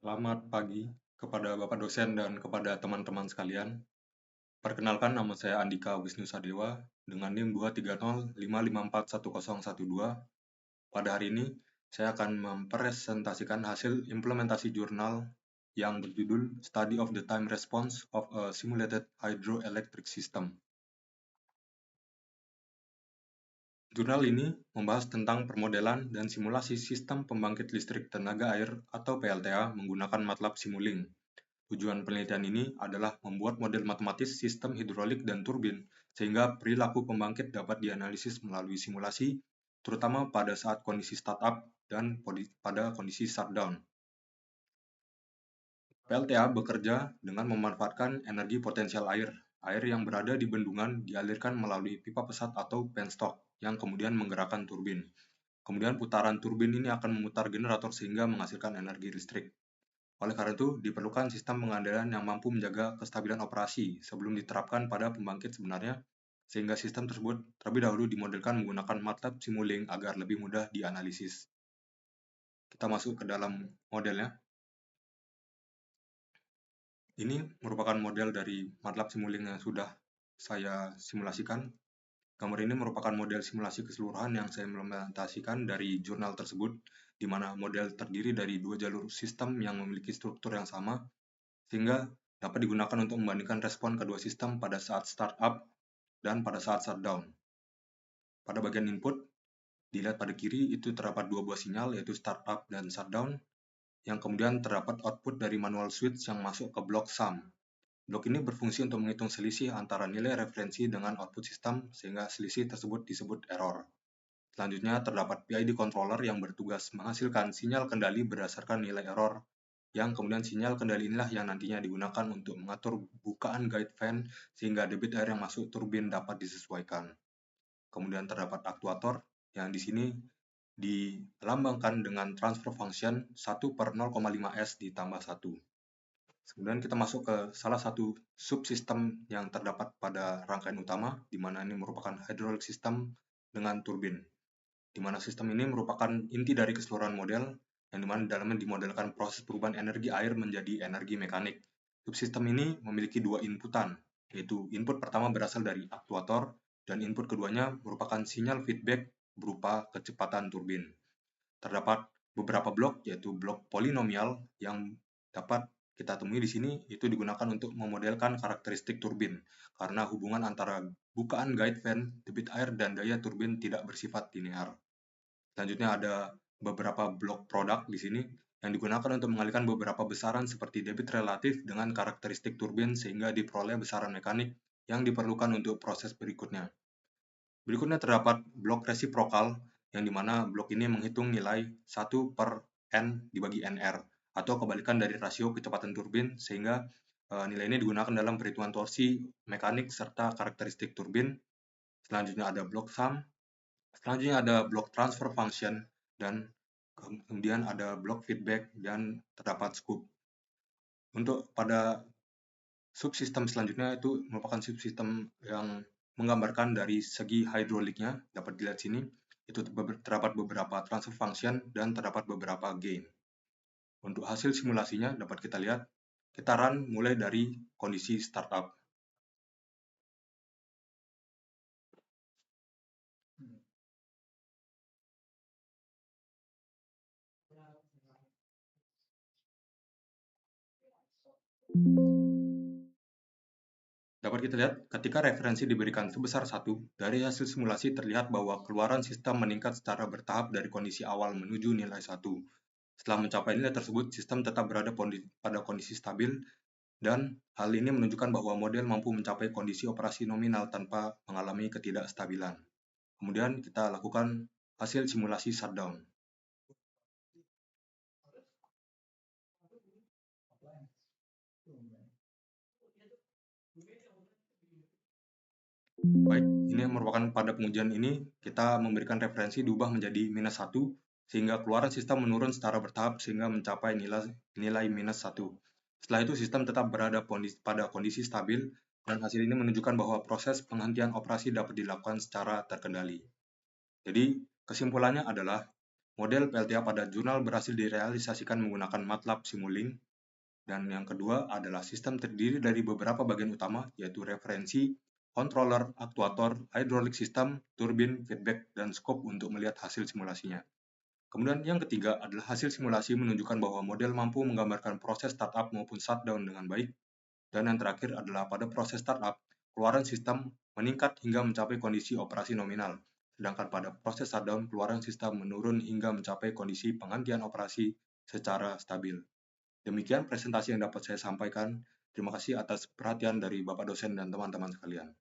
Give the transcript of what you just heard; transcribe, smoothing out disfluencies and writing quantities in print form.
Selamat pagi kepada Bapak dosen dan kepada teman-teman sekalian. Perkenalkan, nama saya Andika Wisnu Sadewa dengan NIM 23055541012. Pada hari ini, saya akan mempresentasikan hasil implementasi jurnal yang berjudul Study of the Time Response of a Simulated Hydroelectric System. Jurnal ini membahas tentang permodelan dan simulasi sistem pembangkit listrik tenaga air atau PLTA menggunakan MATLAB Simulink. Tujuan penelitian ini adalah membuat model matematis sistem hidrolik dan turbin, sehingga perilaku pembangkit dapat dianalisis melalui simulasi, terutama pada saat kondisi startup dan pada kondisi shutdown. PLTA bekerja dengan memanfaatkan energi potensial air. Air yang berada di bendungan dialirkan melalui pipa pesat atau penstock, yang kemudian menggerakkan turbin. Kemudian putaran turbin ini akan memutar generator sehingga menghasilkan energi listrik. Oleh karena itu, diperlukan sistem pengendalian yang mampu menjaga kestabilan operasi sebelum diterapkan pada pembangkit sebenarnya, sehingga sistem tersebut terlebih dahulu dimodelkan menggunakan MATLAB Simulink agar lebih mudah dianalisis. Kita masuk ke dalam modelnya. Ini merupakan model dari MATLAB Simulink yang sudah saya simulasikan. Gambar ini merupakan model simulasi keseluruhan yang saya implementasikan dari jurnal tersebut, di mana model terdiri dari dua jalur sistem yang memiliki struktur yang sama, sehingga dapat digunakan untuk membandingkan respon kedua sistem pada saat startup dan pada saat shutdown. Pada bagian input, dilihat pada kiri itu terdapat dua buah sinyal, yaitu startup dan shutdown, yang kemudian terdapat output dari manual switch yang masuk ke blok sum. Blok ini berfungsi untuk menghitung selisih antara nilai referensi dengan output sistem, sehingga selisih tersebut disebut error. Selanjutnya, terdapat PID controller yang bertugas menghasilkan sinyal kendali berdasarkan nilai error, yang kemudian sinyal kendali inilah yang nantinya digunakan untuk mengatur bukaan guide fan sehingga debit air yang masuk turbin dapat disesuaikan. Kemudian terdapat aktuator yang di sini dilambangkan dengan transfer function 1/0,5S ditambah 1. Kemudian kita masuk ke salah satu subsistem yang terdapat pada rangkaian utama, di mana ini merupakan hydraulic system dengan turbin, di mana sistem ini merupakan inti dari keseluruhan model, yang dimana dalamnya dimodelkan proses perubahan energi air menjadi energi mekanik. Subsistem ini memiliki dua inputan, yaitu input pertama berasal dari aktuator, dan input keduanya merupakan sinyal feedback berupa kecepatan turbin. Terdapat beberapa blok, yaitu blok polinomial yang dapat kita temui di sini, itu digunakan untuk memodelkan karakteristik turbin, karena hubungan antara bukaan guide fan, debit air, dan daya turbin tidak bersifat linear. Selanjutnya ada beberapa blok produk di sini yang digunakan untuk mengalihkan beberapa besaran seperti debit relatif dengan karakteristik turbin sehingga diperoleh besaran mekanik yang diperlukan untuk proses berikutnya. Berikutnya terdapat blok resiprokal yang dimana blok ini menghitung nilai 1/n dibagi nr atau kebalikan dari rasio kecepatan turbin sehingga nilai ini digunakan dalam perhitungan torsi, mekanik, serta karakteristik turbin. Selanjutnya ada blok sum. Selanjutnya ada blok transfer function, dan kemudian ada blok feedback dan terdapat scoop. Untuk pada subsistem selanjutnya itu merupakan subsistem yang menggambarkan dari segi hidroliknya, dapat dilihat sini, itu terdapat beberapa transfer function dan terdapat beberapa gain. Untuk hasil simulasinya dapat kita lihat, kita run mulai dari kondisi startup. Dapat kita lihat, ketika referensi diberikan sebesar 1, dari hasil simulasi terlihat bahwa keluaran sistem meningkat secara bertahap dari kondisi awal menuju nilai 1. Setelah mencapai nilai tersebut, sistem tetap berada pada kondisi stabil, dan hal ini menunjukkan bahwa model mampu mencapai kondisi operasi nominal tanpa mengalami ketidakstabilan. Kemudian kita lakukan hasil simulasi shutdown. Baik, ini merupakan pada pengujian ini kita memberikan referensi diubah menjadi -1 sehingga keluaran sistem menurun secara bertahap sehingga mencapai nilai -1. Setelah itu sistem tetap berada pada kondisi stabil dan hasil ini menunjukkan bahwa proses penghentian operasi dapat dilakukan secara terkendali. Jadi kesimpulannya adalah Model PLTA pada jurnal berhasil direalisasikan menggunakan MATLAB Simulink. Dan yang kedua adalah sistem terdiri dari beberapa bagian utama, yaitu referensi, controller, aktuator, hydraulic system, turbin, feedback, dan scope untuk melihat hasil simulasinya. Kemudian yang ketiga adalah hasil simulasi menunjukkan bahwa model mampu menggambarkan proses startup maupun shutdown dengan baik. Dan yang terakhir adalah pada proses startup, keluaran sistem meningkat hingga mencapai kondisi operasi nominal. Sedangkan pada proses shutdown, keluaran sistem menurun hingga mencapai kondisi penghentian operasi secara stabil. Demikian presentasi yang dapat saya sampaikan. Terima kasih atas perhatian dari Bapak dosen dan teman-teman sekalian.